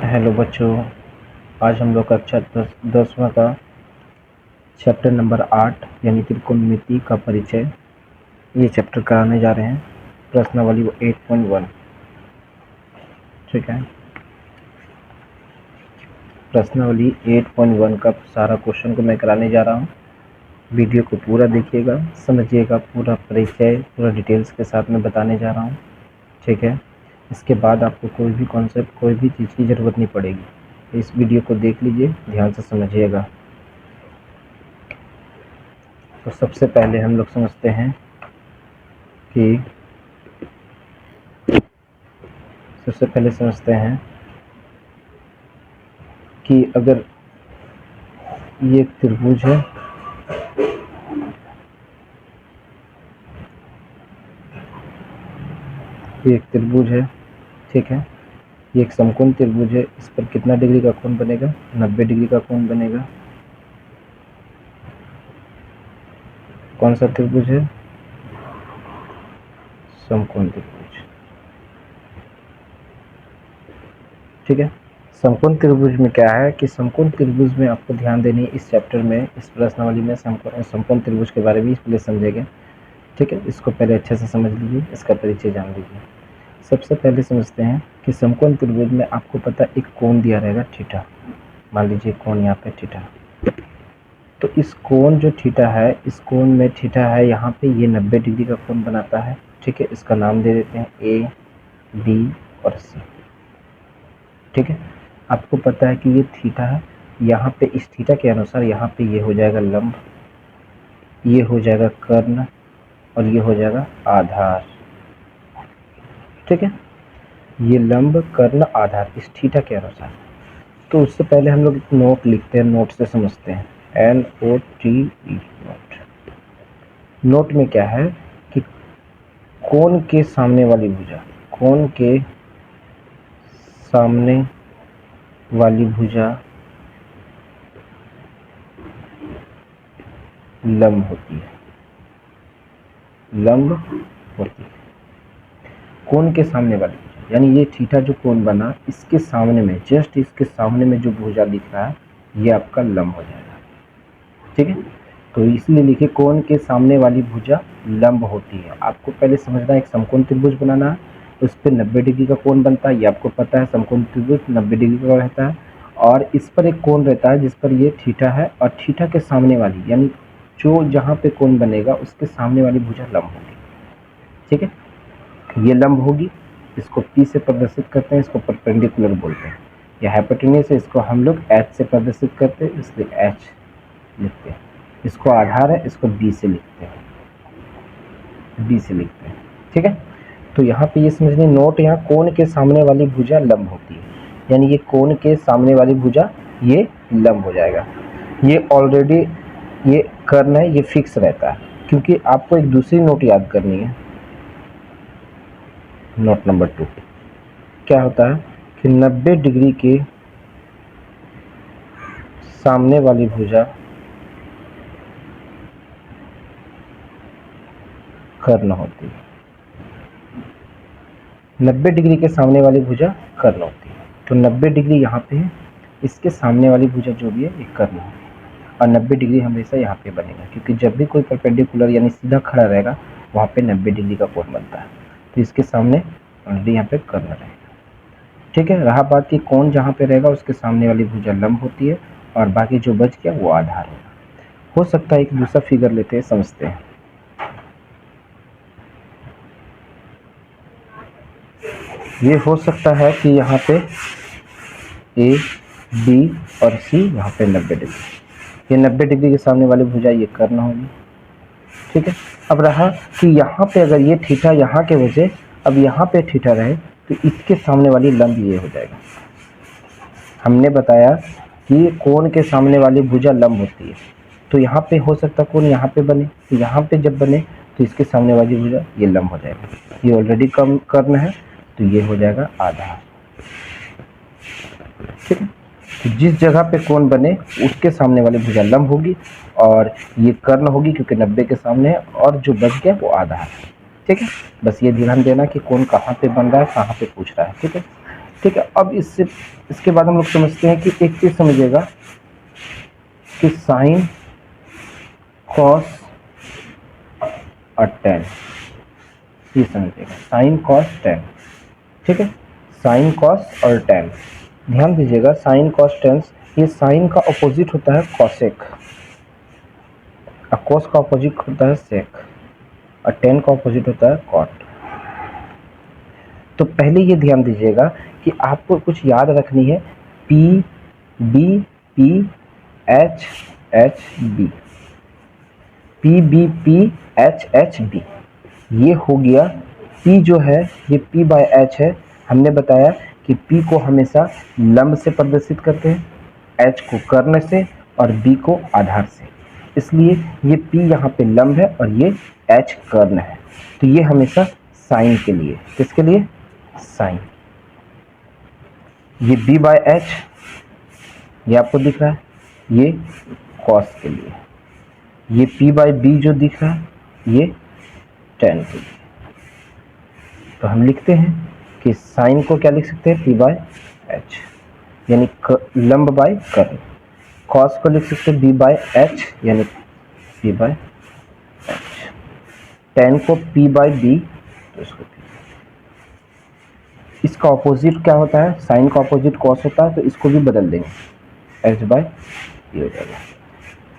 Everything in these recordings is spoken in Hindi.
हेलो बच्चों, आज हम लोग कक्षा 10वां का चैप्टर नंबर 8 यानी त्रिकोणमिति का परिचय ये चैप्टर कराने जा रहे हैं। प्रश्नावली 8.1। ठीक है, प्रश्नावली 8.1 का सारा क्वेश्चन को मैं कराने जा रहा हूँ। वीडियो को पूरा देखिएगा, समझिएगा, पूरा परिचय पूरा डिटेल्स के साथ में बताने जा रहा हूँ। ठीक है, इसके बाद आपको कोई भी कॉन्सेप्ट कोई भी चीज़ की ज़रूरत नहीं पड़ेगी। इस वीडियो को देख लीजिए, ध्यान से समझिएगा। तो सबसे पहले हम लोग समझते हैं कि अगर ये एक त्रिभुज है, ये एक त्रिभुज है। ठीक है, ये एक समकोण त्रिभुज है। इस पर कितना डिग्री का कोण बनेगा? 90 डिग्री का कोण बनेगा। कौन सा त्रिभुज है? समकोण त्रिभुज। ठीक है, समकोण त्रिभुज में क्या है कि समकोण त्रिभुज में आपको ध्यान देनी है। इस चैप्टर में, इस प्रश्नावली में समकोण त्रिभुज के बारे में पहले समझेंगे। ठीक है, इसको पहले अच्छे से समझ लीजिए, इसका परिचय जान लीजिए। सबसे पहले समझते हैं कि समकोण त्रिभुज में आपको पता एक कोण दिया रहेगा थीटा। मान लीजिए कोण यहाँ पे थीटा। तो इस कोण जो थीटा है, इस कोण में थीटा है यहाँ पे, ये 90 डिग्री का कोण बनाता है। ठीक है, इसका नाम दे देते हैं ए, बी और सी। ठीक है, आपको पता है कि ये थीटा है। यहाँ पे इस थीटा के अनुसार यहाँ पे ये हो जाएगा लंब, ये हो जाएगा कर्ण और ये हो जाएगा आधार। ठीक है, ये लंब, कर्ण, आधार इस थीटा के अनुसार। तो उससे पहले हम लोग एक नोट लिखते हैं, नोट से समझते हैं। NOTE note. नोट में क्या है कि कोण के सामने वाली भुजा, कोण के सामने वाली भुजा लंब होती है, लंब होती है। कोण के सामने वाली भुजा यानी ये थीटा जो कोण बना, इसके सामने में, जस्ट इसके सामने में जो भुजा दिख रहा है ये आपका लंब हो जाएगा। ठीक है, तो इसलिए लिखिए कोण के सामने वाली भुजा लंब होती है। आपको पहले समझना है, एक समकोण त्रिभुज बनाना है, उस पर 90 डिग्री का कोण बनता है। ये आपको पता है, समकोण त्रिभुज 90 डिग्री का रहता है और इस पर एक कोण रहता है जिस पर ये थीटा है, और थीटा के सामने वाली यानी जो जहाँ पे कोण बनेगा उसके सामने वाली भुजा लंब होगी। ठीक है, ये लंब होगी। इसको P से प्रदर्शित करते हैं, इसको परपेंडिकुलर बोलते हैं। यह हाइपोटेन्यूज है, इसको हम लोग H से प्रदर्शित करते हैं, इसलिए H लिखते हैं। इसको आधार है, इसको B से लिखते हैं, B से लिखते हैं। ठीक है, तो यहाँ पे ये समझने नोट, यहाँ कोण के सामने वाली भुजा लंब होती है, यानी ये कोण के सामने वाली भुजा ये लंब हो जाएगा। ये ऑलरेडी ये कर्ण है, ये फिक्स रहता है, क्योंकि आपको एक दूसरी नोट याद करनी है। नोट नंबर 2 क्या होता है कि 90 डिग्री के सामने वाली भुजा कर्ण होती है। 90 डिग्री के सामने वाली भुजा कर्ण होती है। तो 90 डिग्री यहाँ पे है, इसके सामने वाली भुजा जो भी है एक कर्ण है, और 90 डिग्री हमेशा यहाँ पे बनेगा, क्योंकि जब भी कोई परपेंडिकुलर यानी सीधा खड़ा रहेगा वहाँ पे 90 डिग्री का कोण बनता है। तो इसके सामने ऑलरेडी यहाँ पे कर्ण रहेगा। ठीक है, रहा बात कि कोण जहाँ पे रहेगा उसके सामने वाली भुजा लंब होती है और बाकी जो बच गया वो आधार होगा। हो सकता है एक दूसरा फिगर लेते हैं, समझते हैं। ये हो सकता है कि यहाँ पे A, B और C यहाँ पे 90 डिग्री, ये 90 डिग्री के सामने वाली भुजा ये कर्ण होगी। ठीक है, अब रहा कि यहाँ पे अगर ये थीटा यहाँ के वजह, अब यहाँ पे थीटा रहे तो इसके सामने वाली लंब ये हो जाएगा। हमने बताया कि कोण के सामने वाली भुजा लंब होती है, तो यहाँ पे हो सकता कोण यहाँ पे बने, तो यहाँ पे जब बने तो इसके सामने वाली भुजा ये लंब हो जाएगा। ये ऑलरेडी कम कर्ण है तो ये हो जाएगा आधार। ठीक है, तो जिस जगह पे कोण बने उसके सामने वाली भुजा लंब होगी और ये कर्ण होगी, क्योंकि 90 के सामने है, और जो बच गया वो आधार है। ठीक है, बस ये ध्यान देना कि कोण कहाँ पे बन रहा है, कहाँ पे पूछ रहा है। ठीक है, ठीक है। अब इसके बाद हम लोग समझते हैं कि एक चीज समझिएगा कि साइन, कॉस और टेन, ये समझिएगा, साइन कॉस टेन, ठीक है। साइन कॉस और टेन, ध्यान दीजिएगा, साइन कॉस टेन, ये साइन का अपोजिट होता है कॉसेक, और कॉस का अपोजिट होता है सेक, और टेन का अपोजिट होता है कॉट। तो पहले ये ध्यान दीजिएगा कि आपको कुछ याद रखनी है, P B P H H B, P B P H H B, ये हो गया। P जो है ये P बाय H है। हमने बताया कि P को हमेशा लंब से प्रदर्शित करते हैं, H को कर्ण से और B को आधार से, इसलिए ये P यहाँ पे लंब है और ये H कर्ण है। तो ये हमेशा साइन के लिए, किसके लिए? साइन। ये B बाय H, ये आपको दिख रहा है, ये कॉस के लिए। ये P बाय B जो दिख रहा है, ये टेन के लिए। तो हम लिखते हैं कि साइन को क्या लिख सकते हैं? P बाय H, यानी लंब बाय कर्ण। कॉस को लिख सकते हैं B बाय H, यानी P बाय H। टेन को P बाय B, तो इसको इसका ऑपोजिट क्या होता है? साइन का ऑपोजिट कॉस होता है, तो इसको भी बदल देंगे, H बाय B हो जाएगा।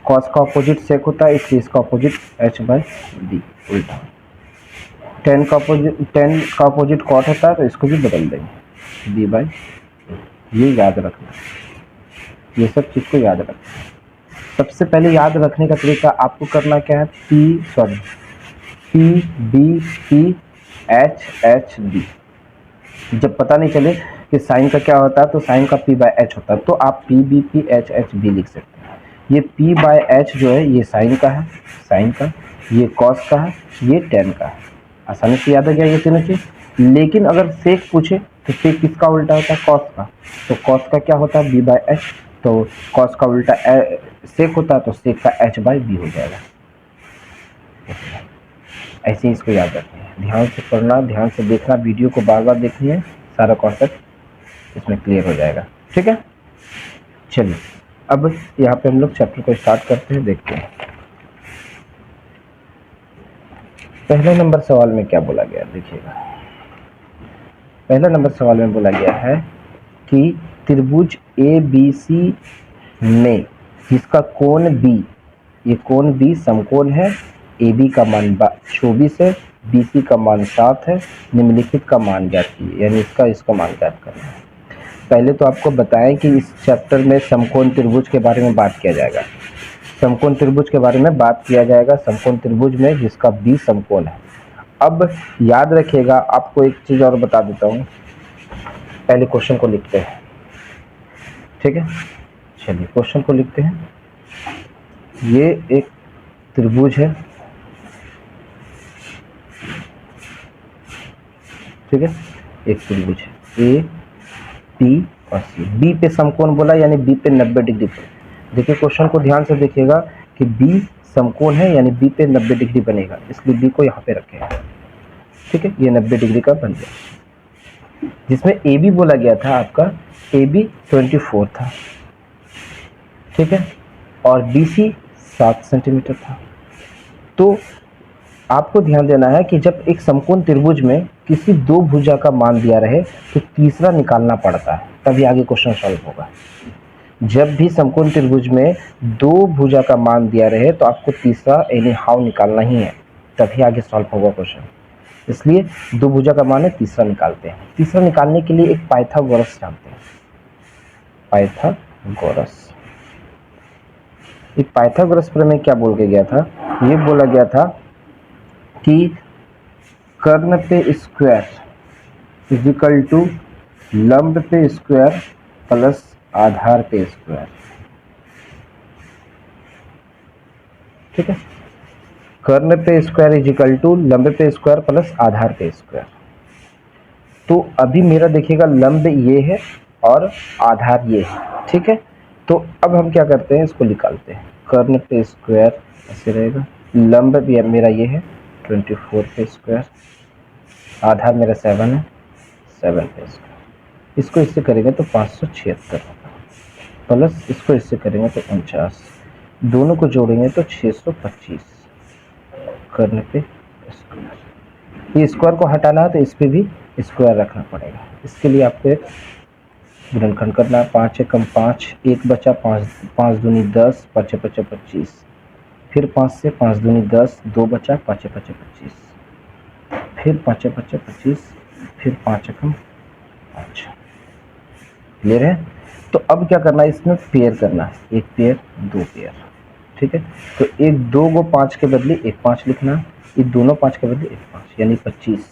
कॉस का ऑपोजिट सेक होता है, इसलिए इसका ऑपोजिट H बाय B, उल्टा। टेन का ऑपोजिट कॉट होता है, तो इसको भी बदल देंगे, B बाय, ये याद रखना, ये सब चीज़ को याद रखना। सबसे पहले याद रखने का तरीका आपको करना क्या है? P B P H H B। जब पता नहीं चले कि साइन का क्या होता है, तो साइन का P बाय H होता है, तो आप P B P H H B लिख सकते हैं। ये P बाय H जो है ये साइन का है, साइन का, ये कॉस का है, ये टेन का है। आसानी से याद आ गया ये तीनों चीज। लेकिन अगर सेक पूछे तो सेक किसका उल्टा होता है? कॉस का। तो कॉस का क्या होता है? B by H। तो कॉस का उल्टा सेक होता है, तो सेक का H बाय B हो जाएगा। ऐसे ही इसको याद रखना है, ध्यान से पढ़ना, ध्यान से देखना, वीडियो को बार बार देखनी है, सारा कॉन्सेप्ट इसमें क्लियर हो जाएगा, ठीक है। चलिए अब यहाँ पे हम लोग चैप्टर को स्टार्ट करते हैं, देखते हैं। पहले नंबर सवाल में क्या बोला गया, देखिएगा। पहला नंबर सवाल में बोला गया है कि त्रिभुज ABC में जिसका कोण B, ये कोण B समकोण है, AB का मान 24 है, BC का मान 7 है, निम्नलिखित का मान ज्ञात कीजिए, यानी इसका मान ज्ञात करना है। पहले तो आपको बताएं कि इस चैप्टर में समकोण त्रिभुज के बारे में बात किया जाएगा, समकोण त्रिभुज के बारे में बात किया जाएगा, समकोण त्रिभुज में जिसका B समकोण है। अब याद रखिएगा, आपको एक चीज़ और बता देता हूँ, पहले क्वेश्चन को लिखते हैं, ठीक है। चलिए क्वेश्चन को लिखते हैं। ये एक त्रिभुज है, ठीक है, एक त्रिभुज है A P और C। B पे समकोण बोला, यानी B पे 90 डिग्री पे। देखिए क्वेश्चन को ध्यान से देखिएगा कि B समकोण है, यानी B पे 90 डिग्री बनेगा, इसलिए B को यहाँ पे रखें, ठीक है। ये 90 डिग्री का बन गया। जिसमें AB बोला गया था, आपका AB 24 था, ठीक है, और BC 7 सेंटीमीटर था। तो आपको ध्यान देना है कि जब एक समकोण त्रिभुज में किसी दो भुजा का मान दिया रहे तो तीसरा निकालना पड़ता है, तभी आगे क्वेश्चन सॉल्व होगा। जब भी समकोण त्रिभुज में दो भुजा का मान दिया रहे तो आपको तीसरा यानी हाउ निकालना ही है, तभी आगे सॉल्व होगा क्वेश्चन। इसलिए दो भुजा का मान है, तीसरा निकालते हैं। तीसरा निकालने के लिए एक पाइथागोरस जानते हैं, पाइथागोरस। एक पाइथागोरस प्रमेय क्या बोल के गया था? ये बोला गया था कि कर्ण पे स्क्वायर इजिकल टू लंब पे स्क्वायर प्लस आधार पे स्क्वायर, ठीक है। कर्ण पे स्क्वायर इजिकल टू लंब पे स्क्वायर प्लस आधार पे स्क्वायर। तो अभी मेरा देखिएगा लंब ये है और आधार ये है, ठीक है। तो अब हम क्या करते हैं, इसको निकालते हैं। कर्ण पे स्क्वायर ऐसे रहेगा, लंब भी मेरा ये है 24 पे स्क्वायर, आधार मेरा 7 है, 7 पे स्क्वायर। इसको इससे करेंगे तो 576 होगा, प्लस इसको इससे करेंगे तो 49, दोनों को जोड़ेंगे तो 625 करने पे स्क्वायर। ये स्क्वायर को हटाना है तो इस पे भी स्क्वायर रखना पड़ेगा। इसके लिए आपको एक गुणनखंड करना है, 5 एकम 5, 1 बचा 5, 5 दूनी 10, 5 पचे 25, फिर 5 से 5 दूनी 10, 2 बचा 5 पचे 25, फिर 5 पचे 25, फिर 5 एकम 5। क्लियर है? तो अब क्या करना है, इसमें पेयर करना है, एक पेयर दो पेयर। ठीक है, तो एक 2 को 5 के बदले एक 5 लिखना है, ये दोनों 5 के बदले एक 5 यानी 25।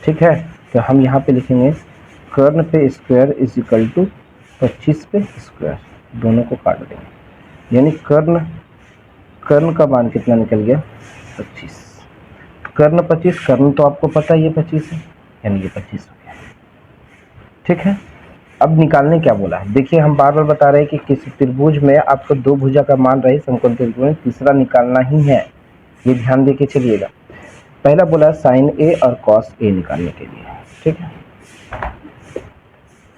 ठीक है, तो हम यहाँ पे लिखेंगे कर्ण पे स्क्वायर इज इक्वल टू 25 पे स्क्वायर, दोनों को काट देंगे यानी कर्ण का मान कितना निकल गया 25, कर्ण 25, कर्ण तो आपको पता है ये 25 है यानी ये 25 हो गया। ठीक है, अब निकालने क्या बोला है, देखिए हम बार बार बता रहे हैं कि किसी त्रिभुज में आपको दो भुजा का मान रहे समकोण त्रिभुज में तीसरा निकालना ही है, ये ध्यान देके चलिएगा। पहला बोला साइन ए और कॉस ए निकालने के लिए। ठीक है,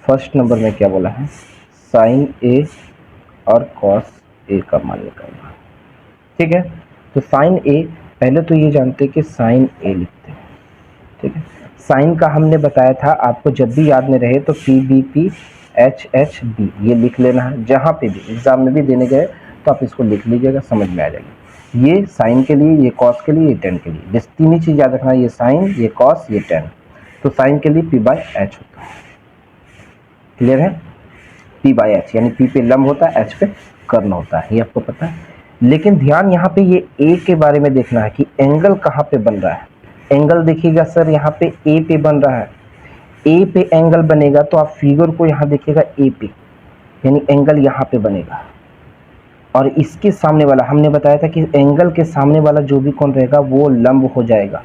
फर्स्ट नंबर में क्या बोला है, साइन ए और कॉस ए का मान निकालना। ठीक है, तो साइन ए, पहले तो ये जानते हैं कि साइन ए लिखते हैं। ठीक है, साइन का हमने बताया था आपको, जब भी याद में रहे तो P B P H H B ये लिख लेना है, जहाँ पे भी एग्जाम में भी देने गए तो आप इसको लिख लीजिएगा, समझ में आ जाएगी। ये साइन के लिए, ये कॉस के लिए, ये टेन के लिए, बस तीन ही चीज़ याद रखना, ये साइन, ये कॉस, ये टेन। तो साइन के लिए पी बाई एच होता है। क्लियर है, पी बाई एच यानी पी पे लंब होता है, एच पे कर्ण होता है, ये आपको पता है। लेकिन ध्यान यहाँ पे ये ए के बारे में देखना है कि एंगल कहाँ पे बन रहा है। एंगल देखिएगा सर, यहाँ पे ए पे बन रहा है, ए पे एंगल बनेगा तो आप फिगर को यहाँ देखिएगा ए पे, यानी एंगल यहाँ पे बनेगा। और इसके सामने वाला हमने बताया था कि एंगल के सामने वाला जो भी कोण रहेगा वो लंब हो जाएगा।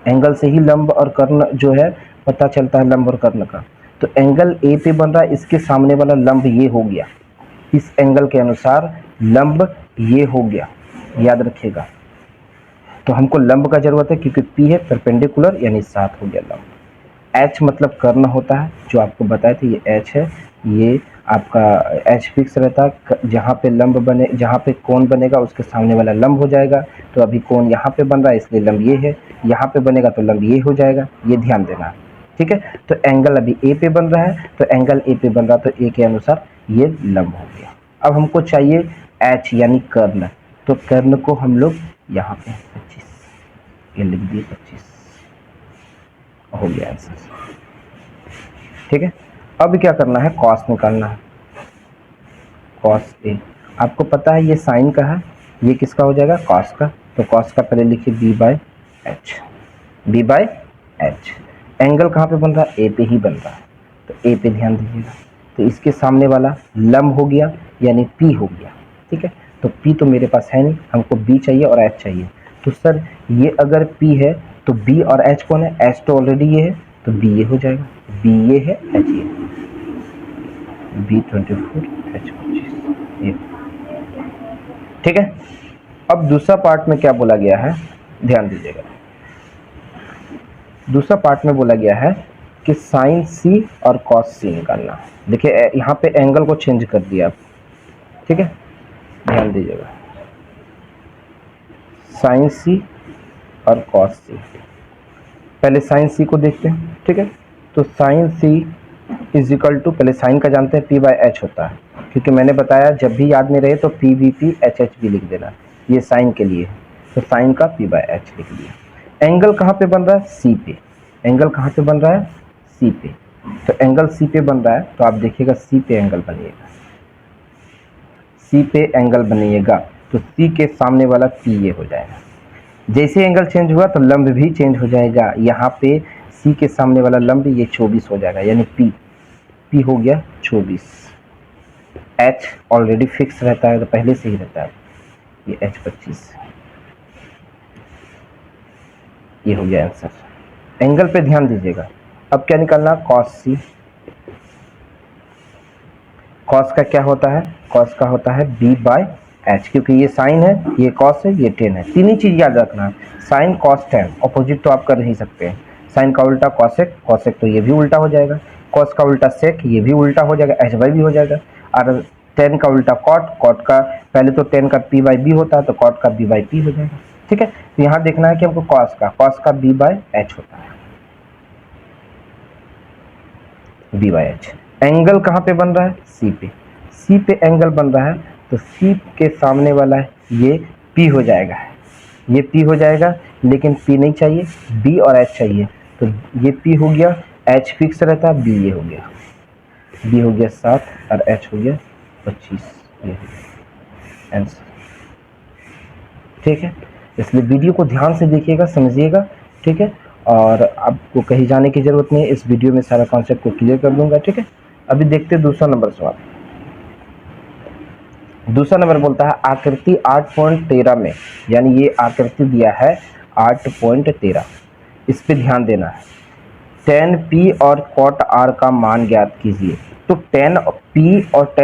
एंगल से ही लंब और कर्ण जो है पता चलता है, लंब और कर्ण का। तो एंगल ए पे बन रहा है, इसके सामने वाला लंब ये हो गया, इस एंगल के अनुसार लंब ये हो गया, याद रखिएगा। तो हमको लंब का जरूरत है क्योंकि पी है परपेंडिकुलर यानी 7 हो गया लंब। एच मतलब कर्ण होता है, जो आपको बताए थे ये एच है, ये आपका एच फिक्स रहता है, जहाँ पे लंब बने, जहाँ पे कोण बनेगा उसके सामने वाला लंब हो जाएगा। तो अभी कोण यहाँ पे बन रहा है इसलिए लंब ये है, यहाँ पे बनेगा तो लंब ये हो जाएगा, ये ध्यान देना है। ठीक है, तो एंगल अभी ए पे बन रहा है, तो एंगल ए पे बन रहा है तो ए के अनुसार ये लंब हो गया। अब हमको चाहिए एच यानी कर्ण, तो कर्ण को हम लोग यहाँ पे 25 ये लिख दिए, 25 हो गया आंसर। ठीक है, अब क्या करना है, कॉस निकालना है। कॉस ए आपको पता है ये साइन का है, ये किसका हो जाएगा कॉस का, तो कॉस का पहले लिखिए B by H, B by H. Angle कहाँ पे बन रहा है, ए पे ही बन रहा है, तो ए पे ध्यान दीजिएगा। तो इसके सामने वाला लंब हो गया यानी पी हो गया। ठीक है, तो पी तो मेरे पास है नहीं, हमको बी चाहिए और एच चाहिए। तो सर ये अगर पी है तो बी और एच कौन है, एच तो ऑलरेडी ये है तो बी ये हो जाएगा, बी ये है एच ये, बी 24 एच 25 ये। ठीक है, अब दूसरा पार्ट में क्या बोला गया है, ध्यान दीजिएगा। दूसरा पार्ट में बोला गया है कि साइन सी और कॉस सी निकालना। देखिए यहाँ पे एंगल को चेंज कर दिया आप। ठीक है, ध्यान दीजिएगा, साइन सी और कॉस सी। पहले साइन सी को देखते हैं। ठीक है, तो sine C is equal to, पहले साइन का जानते हैं पी बाई एच होता है, क्योंकि मैंने बताया जब भी याद में रहे तो P B P H H भी लिख देना, ये साइन के लिए है, तो साइन का पी बाई एच लिख दिया। एंगल कहाँ पे बन रहा है, सी पे, एंगल कहाँ पे बन रहा है, सी पे। तो एंगल सी पे बन रहा है तो आप देखिएगा सी पे एंगल बनिएगा, सी पे एंगल बनिएगा तो सी के सामने वाला पी ये हो जाएगा। जैसे एंगल चेंज हुआ तो लंब भी चेंज हो जाएगा, यहाँ पे सी के सामने वाला लंब ये 24 हो जाएगा, यानी पी, पी हो गया 24। एच ऑलरेडी फिक्स रहता है तो पहले से ही रहता है, ये एच 25, ये हो गया आंसर। एंगल पे ध्यान दीजिएगा। अब क्या निकालना, कॉस सी। कॉस का क्या होता है, कॉस का होता है बी बाई एच, क्योंकि ये साइन है, ये कॉस है, ये टेन है। तीन ही चीज़ याद रखना है, साइन कॉस टेन, अपोजिट तो आप कर नहीं सकते हैं। साइन का उल्टा कॉसेक, कॉसेक तो ये भी उल्टा हो जाएगा, कॉस का उल्टा सेक, ये भी उल्टा हो जाएगा, एच बाई बी हो जाएगा। और टेन का उल्टा कॉट, कॉट का पहले तो टेन का पी बाई बी होता है तो कॉट का बी बाई पी हो जाएगा। ठीक है, तो यहाँ देखना है कि हमको कॉस का बी बाई एच होता है, बी बाई एच। एंगल कहाँ पे बन रहा है? सी पे, सी पे एंगल बन रहा है तो सी के सामने वाला है ये पी हो जाएगा, ये पी हो जाएगा, लेकिन पी नहीं चाहिए, बी और एच चाहिए, तो ये पी हो गया, एच फिक्स रहता है, बी ये हो गया, बी हो गया 7 और एच हो गया 25, ये हो गया आंसर। ठीक है, इसलिए वीडियो को ध्यान से देखिएगा, समझिएगा। ठीक है, और आपको कहीं जाने की ज़रूरत नहीं है, इस वीडियो में सारा कॉन्सेप्ट को क्लियर कर दूंगा। ठीक है, अभी देखते हैं दूसरा नंबर सवाल। दूसरा नंबर बोलता है आकृति 8.13 में, यानी ये आकृति दिया है 8.13, इस पे ध्यान देना है। tan p और cot r का मान ज्ञात कीजिए। तो tan p और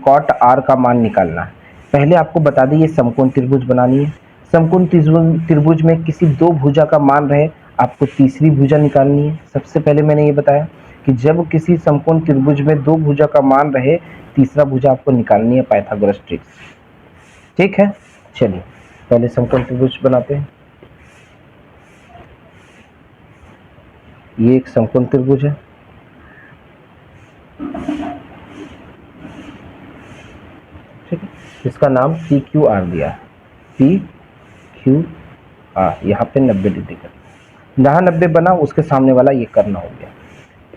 cot r का मान निकालना है। पहले आपको बता दें ये समकोण त्रिभुज बनानी है। समकोण त्रिभुज में किसी दो भुजा का मान रहे, आपको तीसरी भुजा निकालनी है। सबसे पहले मैंने ये बताया कि जब किसी समकोण त्रिभुज में दो भुजा का मान रहे, तीसरा भुजा आपको निकालनी है, पाइथागोरस ट्रिक्स। ठीक है, चलिए पहले समकोण त्रिभुज बनाते हैं। ये एक समकोण त्रिभुज है, ठीक है, इसका नाम पी क्यू आर दिया है, पी क्यू आर। यहाँ पे 90 डिग्री कर, जहाँ 90 बना उसके सामने वाला ये करना हो गया।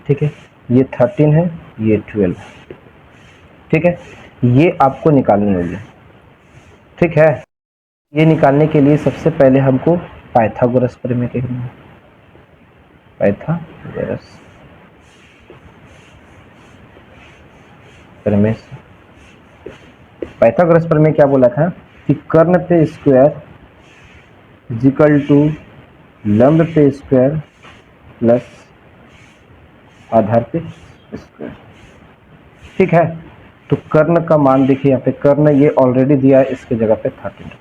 ठीक है, ये 13 है, ये 12 है। ठीक है, ये आपको निकालनी होगी। ठीक है, ये निकालने के लिए सबसे पहले हमको पाइथागोरस प्रमेय देखना है। पाइथागोरस प्रमेय, पाइथागोरस प्रमेय क्या बोला था कि कर्ण पे स्क्वायर इक्वल टू लंब पे स्क्वायर प्लस आधार पे स्क्वायर। ठीक है, तो कर्ण का मान देखिए यहाँ पे, कर्ण ये ऑलरेडी दिया है, इसके जगह पे 13,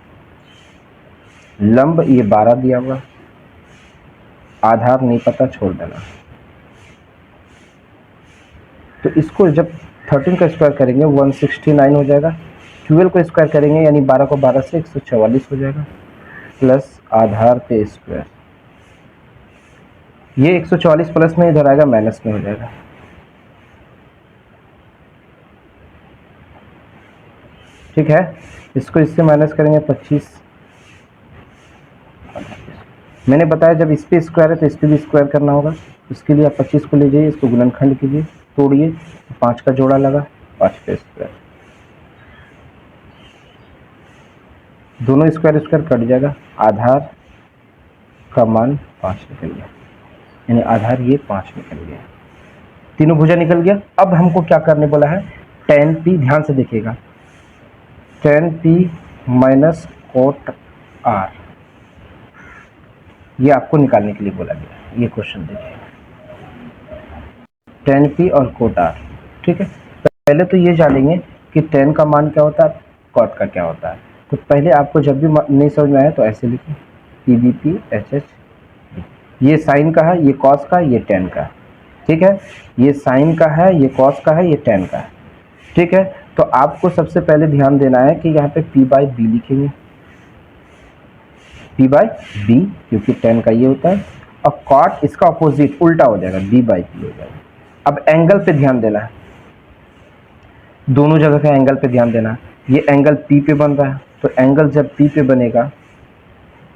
लंब ये 12 दिया हुआ, आधार नहीं पता, छोड़ देना। तो इसको जब 13 का स्क्वायर करेंगे 169 हो जाएगा, 12 को स्क्वायर करेंगे यानी 12 को 12 से 144 हो जाएगा, प्लस आधार पे स्क्वायर, ये 144 प्लस में इधर आएगा माइनस में हो जाएगा। ठीक है, इसको इससे माइनस करेंगे 25। मैंने बताया जब इस पे स्क्वायर है तो इस पे भी स्क्वायर करना होगा, उसके लिए आप 25 को ले जाइए, इसको गुणनखंड कीजिए, तोड़िए, 5 का जोड़ा लगा, 5 पे स्क्वायर, दोनों स्क्वायर स्क्वायर कट जाएगा, आधार का मान 5 निकल गया, यानी आधार ये 5 निकल गया, तीनों भुजा निकल गया। अब हमको क्या करने बोला है, tan p, ध्यान से देखिएगा, tan p minus cot r, ये आपको निकालने के लिए बोला गया। ये क्वेश्चन देखिए, tan p और cot r। ठीक है, पहले तो ये जानेंगे कि tan का मान क्या होता है, cot का क्या होता है। तो पहले आपको जब भी नहीं समझ में आया तो ऐसे लिखें, P B P H H, ये साइन का है, ये कॉस का, ये tan का है। ठीक है, ये साइन का है, ये कॉस का है, ये tan का है। ठीक है, तो आपको सबसे पहले ध्यान देना है कि यहाँ पे p बाई बी लिखेंगे, p बाई बी, क्योंकि tan का ये होता है, और cot इसका अपोजिट उल्टा हो जाएगा, b बाई पी हो जाएगा। अब एंगल पे ध्यान देना है, दोनों जगह का एंगल पे ध्यान देना है। ये एंगल p पे बन रहा है, तो एंगल जब p पे बनेगा,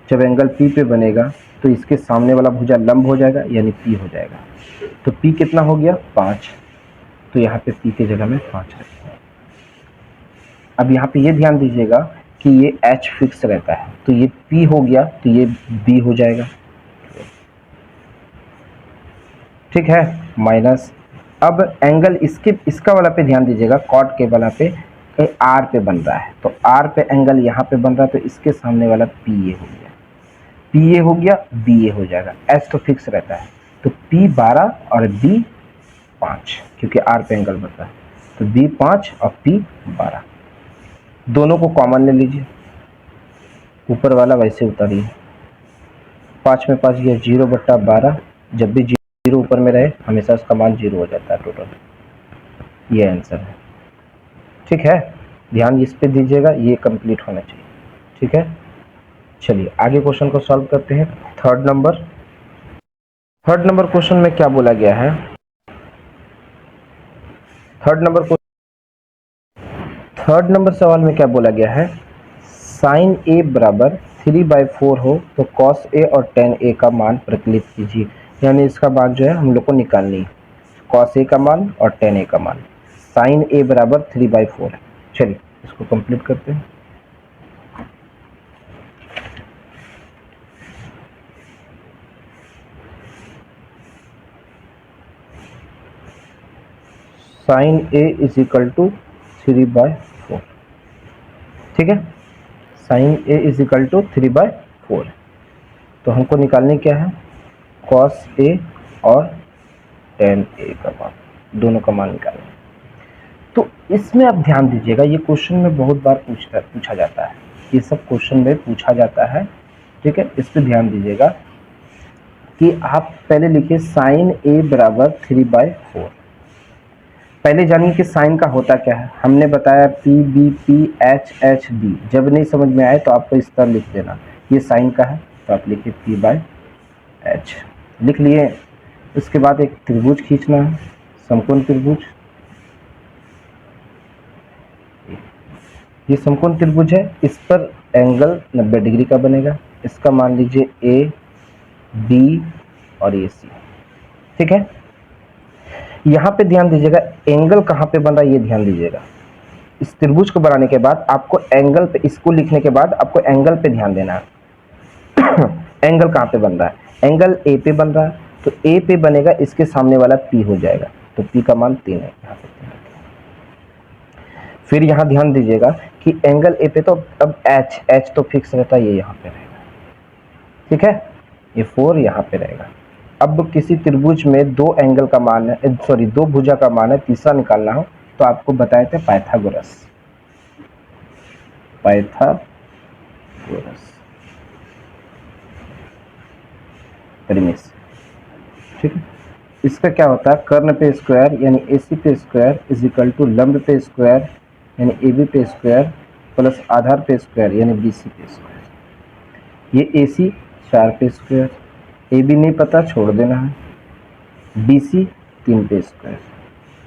जब एंगल p पे बनेगा तो इसके सामने वाला भुजा लंब हो जाएगा, यानी p हो जाएगा। तो p कितना हो गया, 5, तो यहाँ पे p की जगह में 5 रखेंगे। अब यहाँ पे ये ध्यान दीजिएगा कि ये h फिक्स रहता है, तो ये p हो गया तो ये b हो जाएगा। ठीक है, माइनस, अब एंगल इसका वाला पे ध्यान दीजिएगा, कॉट के वाला पे आर पे बन रहा है, तो आर पे एंगल यहाँ पे बन रहा है, तो इसके सामने वाला पी ए हो गया, पी ए हो गया, बी ए हो जाएगा। एच तो फिक्स रहता है, तो पी 12 और बी 5, क्योंकि आर पे एंगल बन रहा है, तो बी 5 और पी 12, दोनों को कॉमन ले लीजिए, ऊपर वाला वैसे उतारिए, 5 में 5 गया 0/12, जब भी जीरो ऊपर में रहे हमेशा उसका मान जीरो हो जाता है टोटल। ये आंसर है, ठीक है। ध्यान इस पे दीजिएगा, ये कंप्लीट होना चाहिए, ठीक है। चलिए आगे क्वेश्चन को सॉल्व करते हैं। थर्ड नंबर क्वेश्चन में क्या बोला गया है? थर्ड नंबर सवाल में क्या बोला गया है? साइन ए बराबर 3/4 हो तो कॉस ए और टेन ए का मान प्रतिलिपि कीजिए। यानी इसका मान जो है हम लोग को निकालनी है, कॉस ए का मान और टेन ए का मान। साइन ए बराबर 3/4 है। चलिए इसको कंप्लीट करते हैं। Sine A is equal to 3/4, ठीक है। Sine A is equal to 3/4, तो हमको निकालने क्या है? कॉस ए और टेन ए का मान, दोनों का मान निकालना है। तो इसमें आप ध्यान दीजिएगा, ये क्वेश्चन में बहुत बार पूछा जाता है, ये सब क्वेश्चन में पूछा जाता है, ठीक है। इस पर ध्यान दीजिएगा कि आप पहले लिखिए साइन ए बराबर 3/4। पहले जानिए कि साइन का होता क्या है। हमने बताया P B P H H D. जब नहीं समझ में आए तो आपको इस तरह लिख देना, ये साइन का है तो आप लिखिए p/h, लिख लिए। उसके बाद एक त्रिभुज खींचना है, समकोण त्रिभुज। ये समकोण त्रिभुज है, इस पर एंगल 90 डिग्री का बनेगा। इसका मान लीजिए ए बी और ए सी, ठीक है। यहाँ पे ध्यान दीजिएगा एंगल कहाँ पे बन रहा है, ये ध्यान दीजिएगा। इस त्रिभुज को बनाने के बाद आपको एंगल पे, इसको लिखने के बाद आपको एंगल पे ध्यान देना है। एंगल कहाँ पे बन रहा है? एंगल ए पे बन रहा है, तो ए पे बनेगा, इसके सामने वाला पी हो जाएगा, तो पी का मान 3 है यहाँ पे। फिर यहाँ ध्यान दीजिएगा कि एंगल ए पे तो अब एच तो फिक्स रहता है, ये यहाँ पे रहेगा, ठीक है। ये 4 यहाँ पे रहेगा। अब किसी त्रिभुज में दो एंगल का मान है, सॉरी दो भुजा का मान है, तीसरा निकालना हो तो आपको बताए थे पाइथागोरस, परिमेय, ठीक है। इसका क्या होता है? कर्ण पे स्क्वायर यानी AC पे स्क्वायर इज इक्वल टू लंब पे स्क्वायर यानी AB पे स्क्वायर प्लस आधार पे स्क्वायर यानी BC पे स्क्वायर। ये AC 4 पे स्क्वायर, AB नहीं पता छोड़ देना है, BC 3 पे स्क्वायर।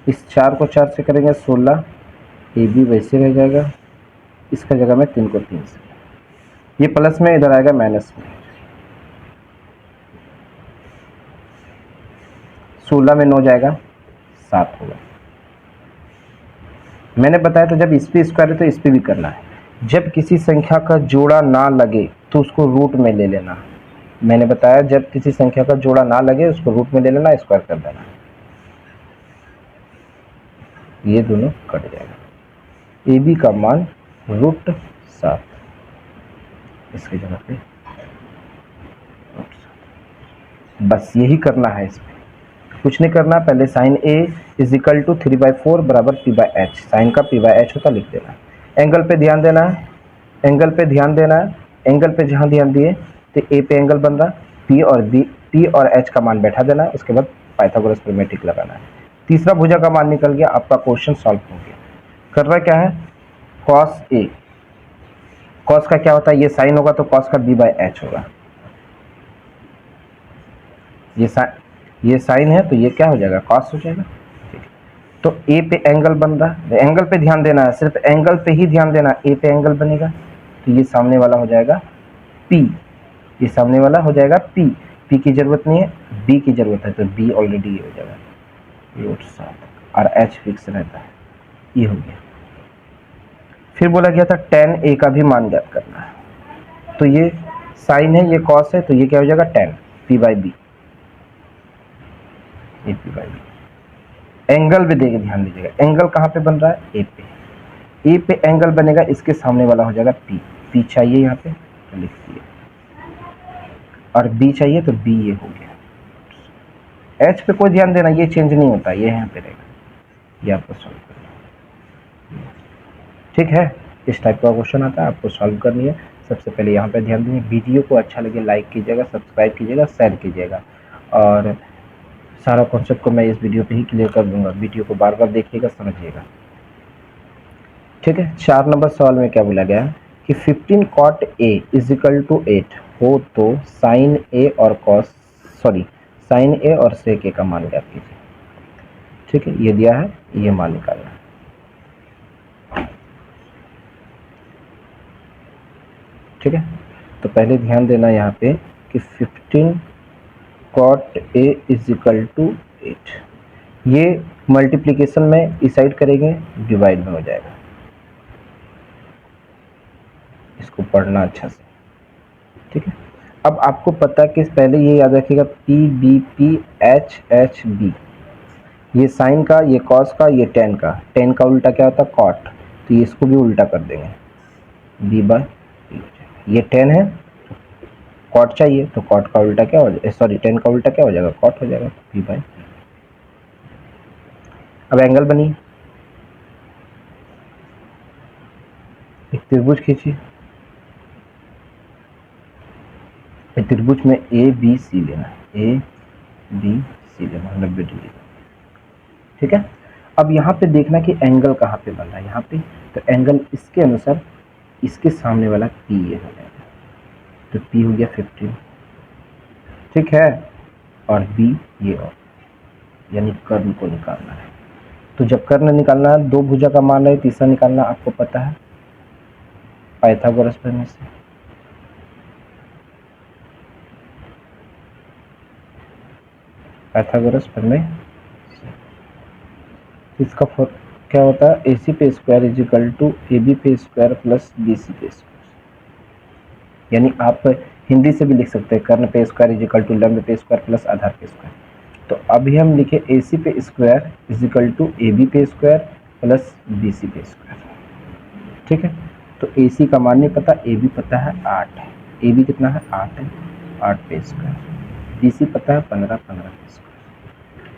इस 4 को 4 से करेंगे 16, AB वैसे रह जाएगा, इसका जगह में 3 को 3 से, ये प्लस में इधर आएगा माइनस में, 16 में 9 जाएगा 7 होगा। मैंने बताया था जब इस पे स्क्वायर है तो इस पे भी करना है। जब किसी संख्या का जोड़ा ना लगे तो उसको रूट में ले लेना। मैंने बताया जब किसी संख्या का जोड़ा ना लगे उसको रूट में ले लेना, स्क्वायर कर देना, ये दोनों कट जाएगा। AB का मान √7, इसकी जगह पे बस यही करना है, इसमें कुछ नहीं करना। पहले sine A is equal to 3/4 बराबर p/h, साइन का p/h होता लिख देना। एंगल पे ध्यान देना है, एंगल पे ध्यान देना है। एंगल पे जहाँ ध्यान दिए तो A पे एंगल बन रहा, P और H का मान बैठा देना, उसके बाद पाइथागोरस प्रमेय लगाना है। तीसरा भुजा का मान निकल गया, आपका क्वेश्चन सॉल्व हो गया। करना क्या है? कॉस A, कॉस का क्या होता है? ये साइन होगा तो कॉस का b/h होगा। ये साइन है तो ये क्या हो जाएगा? कॉस हो जाएगा। तो ए पे एंगल बन रहा है, एंगल पे ध्यान देना है, सिर्फ एंगल पे ही ध्यान देना। ए पे एंगल बनेगा तो ये सामने वाला हो जाएगा P, ये सामने वाला हो जाएगा P। P की जरूरत नहीं है, B की जरूरत है, तो B ऑलरेडी हो जाएगा √7 और H फिक्स रहता है, ये हो गया। फिर बोला गया था tan A का भी मान ज्ञात करना है, तो ये साइन है, ये कॉस है, तो ये क्या हो जाएगा? tan P/B, ये P/B। एंगल भी देके ध्यान दीजिएगा, एंगल कहाँ पे बन रहा है? ए पे। ए पे एंगल बनेगा, इसके सामने वाला हो जाएगा पी। पी चाहिए यहाँ पे तो लिख दिए, और बी चाहिए तो बी, ये हो गया। एच पे कोई ध्यान देना, ये चेंज नहीं होता, ये यहाँ पे रहेगा, ये आपको सॉल्व करना, ठीक है। इस टाइप का क्वेश्चन आता है, आपको सॉल्व करनी है। सबसे पहले यहाँ पे ध्यान दीजिए, वीडियो को अच्छा लगे लाइक कीजिएगा, सब्सक्राइब कीजिएगा, शेयर कीजिएगा, और सारा कॉन्सेप्ट को मैं इस वीडियो पे ही क्लियर कर दूंगा। वीडियो को बार बार देखिएगा, समझिएगा। ठीक है, 4 नंबर सवाल में क्या बोला गया कि 15 cot a is equal to 8 हो तो साइन ए और साइन ए और सेक ए का मान ज्ञात कीजिए। ठीक है, ये दिया है, ये मान निकालना है। ठीक है, तो पहले ध्यान देना यहाँ पे कि 15 cot a is equal to 8, ये मल्टीप्लिकेशन में इस साइड करेंगे, डिवाइड में हो जाएगा। इसको पढ़ना अच्छा से। ठीक है, अब आपको पता कि पहले ये याद रखिएगा P B P H H B, ये साइन का, ये कॉस का, ये टेन का। टेन का उल्टा क्या होता है? कॉट। तो ये इसको भी उल्टा कर देंगे, बी बाय पी। ये टेन है, कॉट चाहिए, तो कॉट का उल्टा क्या हो जाएगा? टेन का उल्टा क्या हो जाएगा? कॉट हो जाएगा, बी बाय पी। अब एंगल बनी, एक त्रिभुज खींचिए। त्रिभुज में ए बी सी लेना, ए बी सी लेना 90 डिग्री। ठीक है, अब यहाँ पे देखना कि एंगल कहाँ पे बन रहा है। यहाँ पे तो एंगल इसके अनुसार इसके सामने वाला पी ये हो जाएगा, तो पी हो गया 15। ठीक है, और बी ये और, यानी कर्ण को निकालना है। तो जब कर्ण निकालना है, दो भुजा का मान है, तीसरा निकालना आपको पता है पाइथागोरस प्रमेय से। पाइथागोरस प्रमेय, इसका क्या होता है? ए सी पे square is equal to A B पे स्क्वायर प्लस बी सी पे स्क्वायर। यानी आप हिंदी से भी लिख सकते हैं कर्ण पे स्क्वायर इज इक्वल टू लंब पे स्क्वायर प्लस आधार पे स्क्वायर। तो अभी हम लिखे ए सी पे square is equal to A B पे स्क्वायर प्लस बी सी पे स्क्वायर। ठीक है, तो ए सी का मान नहीं पता, ए बी पता है 8 है, ए बी कितना है? 8 है, 8 पे स्क्वायर। बी सी पता है 15 पे स्क्वायर।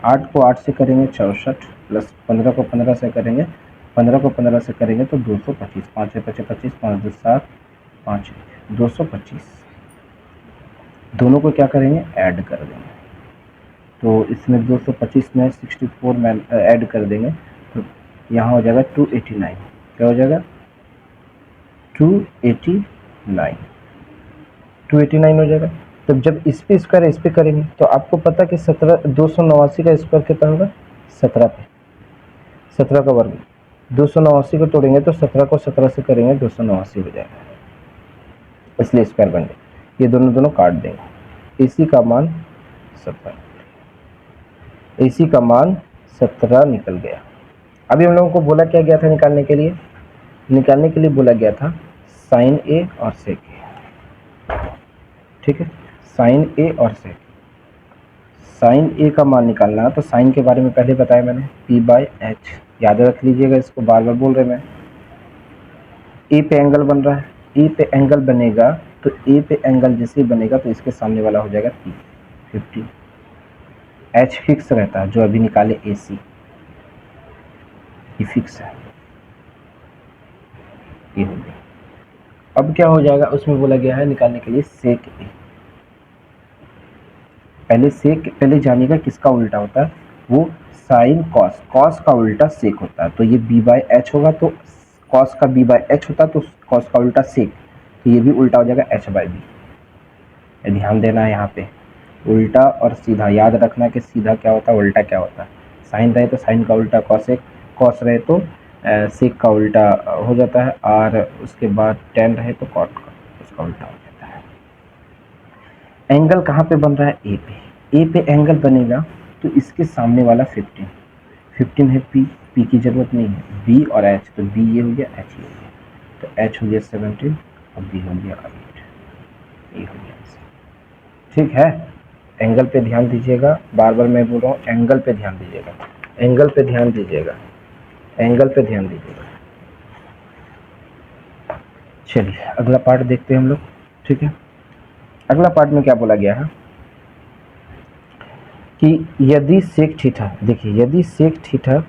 8 को 8 से करेंगे 64, प्लस 15 को 15 से करेंगे, 15 को 15 से करेंगे तो 225, 5 5 25, 5 2 7, 5 225। दोनों को क्या करेंगे? ऐड कर देंगे। तो इसमें 225 में 64 में ऐड कर देंगे, तो यहाँ हो जाएगा 289। क्या हो जाएगा? 289 हो जाएगा। तो जब इस पे स्क्वायर इस पे करेंगे तो आपको पता कि 289 का स्क्वायर कितना होगा? 17 पे, 17 का वर्ग। 289 को तोड़ेंगे तो 17 को 17 से करेंगे 289 हो जाएगा, इसलिए स्क्वायर बन गया। ये दोनों काट देंगे। एसी का मान 17, एसी का मान 17 निकल गया। अभी हम लोगों को बोला क्या गया था निकालने के लिए? निकालने के लिए बोला गया था साइन ए और सेक ए। ठीक है, साइन ए और सेक। साइन ए का मान निकालना है, तो साइन के बारे में पहले बताया मैंने, पी बाय एच। याद रख लीजिएगा, इसको बार बार बोल रहे मैं। ए पे एंगल बन रहा है, ए पे एंगल बनेगा, तो ए पे एंगल जैसे ही बनेगा तो इसके सामने वाला हो जाएगा पी 50। एच फिक्स रहता है, जो अभी निकाले ए सी, ये फिक्स है, ये हो गया। अब क्या हो जाएगा? उसमें बोला गया है निकालने के लिए सेक ए। पहले जानिएगा किसका उल्टा होता है, वो साइन कॉस, कॉस का उल्टा सेक होता है। तो ये बी बाय एच होगा, तो कॉस का बी बाय एच होता है, तो कॉस का उल्टा सेक, तो ये भी उल्टा हो जाएगा एच बाय बी। ध्यान देना है यहाँ पे, उल्टा और सीधा याद रखना कि सीधा क्या होता है, उल्टा क्या होता है। साइन रहे तो साइन का उल्टा कॉसेक, कॉस रहे तो सेक का उल्टा हो जाता है, और उसके बाद टेन रहे तो कॉट का उसका उल्टा हो जाता है। एंगल कहाँ पे बन रहा है? ए पे। ए पे एंगल बनेगा तो इसके सामने वाला 15 है, पी की जरूरत नहीं है, बी और एच, तो बी ये हो गया, एच ये हो गया, तो एच हो गया 17 और बी हो गया 8, ये हो गया। ठीक है, एंगल पे ध्यान दीजिएगा, बार बार मैं बोल रहा हूँ एंगल पे ध्यान दीजिएगा, एंगल पे ध्यान दीजिएगा, एंगल पे ध्यान दीजिएगा। चलिए अगला पार्ट देखते हैं हम लोग। ठीक है, अगला पार्ट में क्या बोला गया है कि यदि सेक थीटा, देखिए यदि सेक थीटा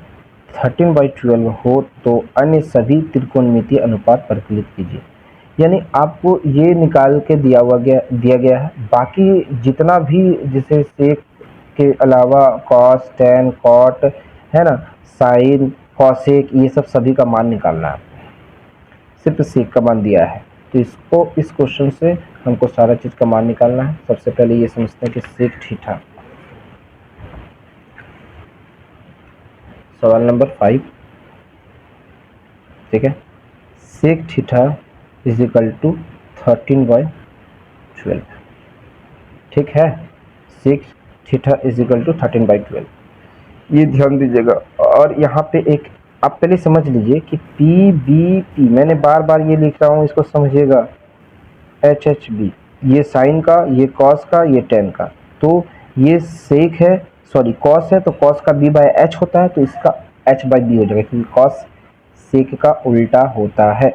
13/12 हो तो अन्य सभी त्रिकोणमितीय अनुपात परिकलित कीजिए। यानी आपको ये निकाल के दिया गया है, बाकी जितना भी जैसे सेक के अलावा कॉस, टेन, कॉट, है ना, साइन, कॉसेक, ये सब सभी का मान निकालना है। सिर्फ सेक का मान दिया है, तो इसको इस क्वेश्चन से हमको सारा चीज़ का मान निकालना है। सबसे पहले ये समझते हैं कि सेक थीटा, सवाल नंबर 5, ठीक है। Sec theta is equal to 13/12, ठीक है। Sec theta is equal to 13/12, ये ध्यान दीजिएगा। और यहाँ पे एक आप पहले समझ लीजिए कि पी बी पी, मैंने बार बार ये लिख रहा हूँ, इसको समझिएगा। एच एच बी, ये साइन का, ये कॉस का, ये टेन का, तो ये सेक है, सॉरी कॉस है, तो कॉस का बी बाय एच होता है, तो इसका एच बाय बी हो जाएगा, क्योंकि कॉस सेक का उल्टा होता है।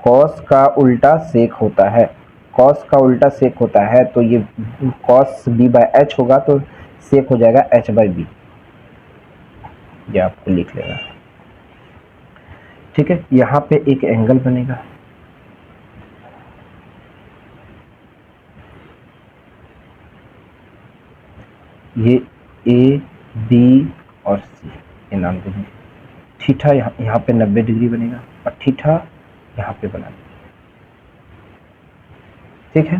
कॉस का उल्टा सेक होता है, कॉस का उल्टा सेक होता है, तो ये कॉस बी बाय एच होगा, तो सेक हो जाएगा एच बाय बी। ये आपको लिख लेना, ठीक है। यहाँ पे एक एंगल बनेगा, ये ए बी और सी, ये नाम देंगे। थीटा यहाँ पे 90 डिग्री बनेगा, और थीटा यहाँ पे बना दिए, ठीक है।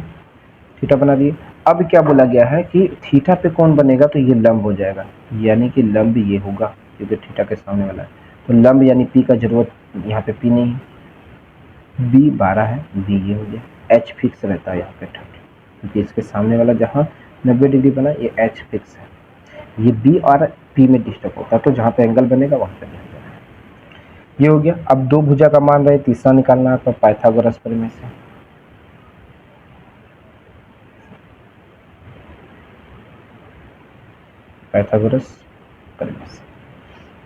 थीटा बना दिए। अब क्या बोला गया है कि थीटा पे कौन बनेगा, तो ये लंब हो जाएगा, यानी कि लंब ये होगा, क्योंकि थीटा के सामने वाला है, तो लंब यानी पी का जरूरत यहाँ पे पी नहीं है। बी 12 है, बी ये हो गया। एच फिक्स रहता है यहाँ पे 30, क्योंकि इसके सामने वाला जहाँ 90 डिग्री बना, ये एच फिक्स है। ये बी और पी में डिस्टर्ब होता है, तो जहाँ पे एंगल बनेगा वहाँ पे नहीं बनेगा। ये हो गया। अब दो भुजा का मान रहे, तीसरा निकालना है, तो पाइथागोरस प्रमेय से। पाइथागोरस प्रमेय से,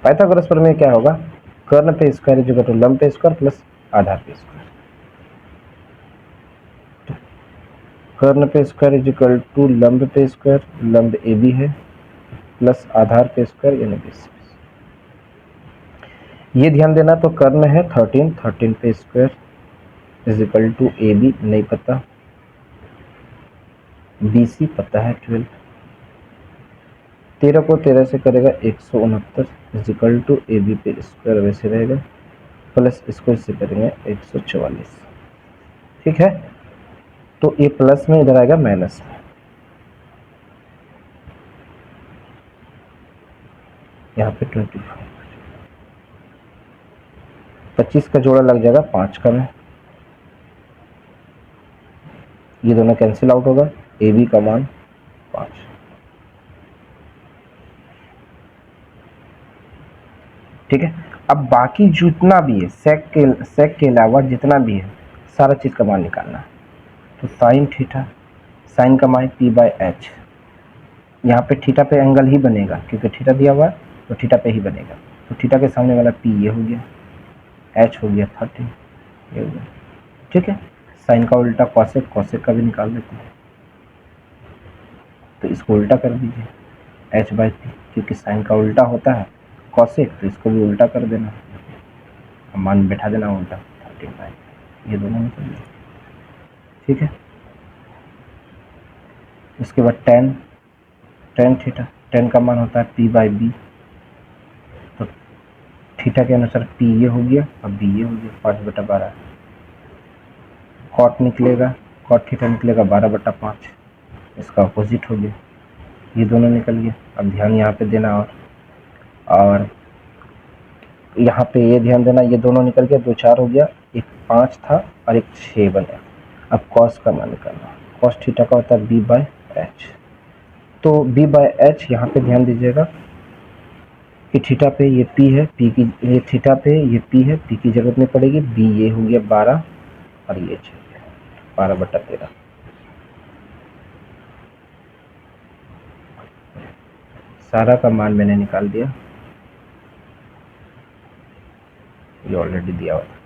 पाइथागोरस प्रमेय क्या होगा, कर्ण पे स्क्वायर इज इक्वल टू लंब पे स्क्वायर प्लस आधार पे स्क्वायर। कर्ण पे स्क्वायर इज इक्वल टू लंब पे स्क्वायर, लंब ए बी है, प्लस आधार पे स्क्वायर यानी 20। ये ध्यान देना, तो कर्ण है 13, 13 पे square is equal to A B नहीं पता, बी सी पता है 12, 13 को 13 से करेगा 169 is equal to A B पे स्क्वायर वैसे रहेगा, प्लस इसको इससे करेंगे 144, ठीक है। तो ये प्लस में इधर आएगा माइनस में, यहाँ पे 25, 25 का जोड़ा लग जाएगा 5 का में, ये दोनों कैंसिल आउट होगा, ए बी का मान 5, ठीक है। अब बाकी जितना भी है सेक के अलावा जितना भी है सारा चीज़ का मान निकालना है। तो साइन थीटा, साइन का मान पी बाय एच, यहाँ पे थीटा पे एंगल ही बनेगा, क्योंकि थीटा दिया हुआ है तो थीटा पे ही बनेगा, तो थीटा के सामने वाला पी ये हो गया, एच हो गया 30, ये हो गया, ठीक है। साइन का उल्टा कॉसेक, कॉसेक का भी निकाल देते हैं, तो इसको उल्टा कर दीजिए, एच बाई पी, क्योंकि साइन का उल्टा होता है कॉसेक, तो इसको भी उल्टा कर देना, मान बैठा देना उल्टा 35, ये दोनों निकल गए, ठीक है। उसके बाद टेन, टेन थीटा, टेन का मान होता है पी बाई बी, तो थीटा के अनुसार पी ये हो गया और बी ये हो गया, 5/12। कॉट निकलेगा, कॉट थीटा निकलेगा 12/5, इसका अपोजिट हो गया, ये दोनों निकल गए। अब ध्यान यहाँ पे देना, और यहाँ पे ये ध्यान देना, ये दोनों निकल गया, 2 4 हो गया, एक 5 था और एक 6 बना। अब कॉस का मान निकालना, कॉस थीटा का होता है बी बाय एच, तो बी बाय एच यहाँ पे ध्यान दीजिएगा कि थीटा पे ये पी है, पी की ये थीटा पे ये पी है, पी की जरूरत नहीं पड़ेगी, बी ये हो गया 12 और ये 12/13, सारा का मान मैंने निकाल दिया, ये ऑलरेडी दिया हुआ था।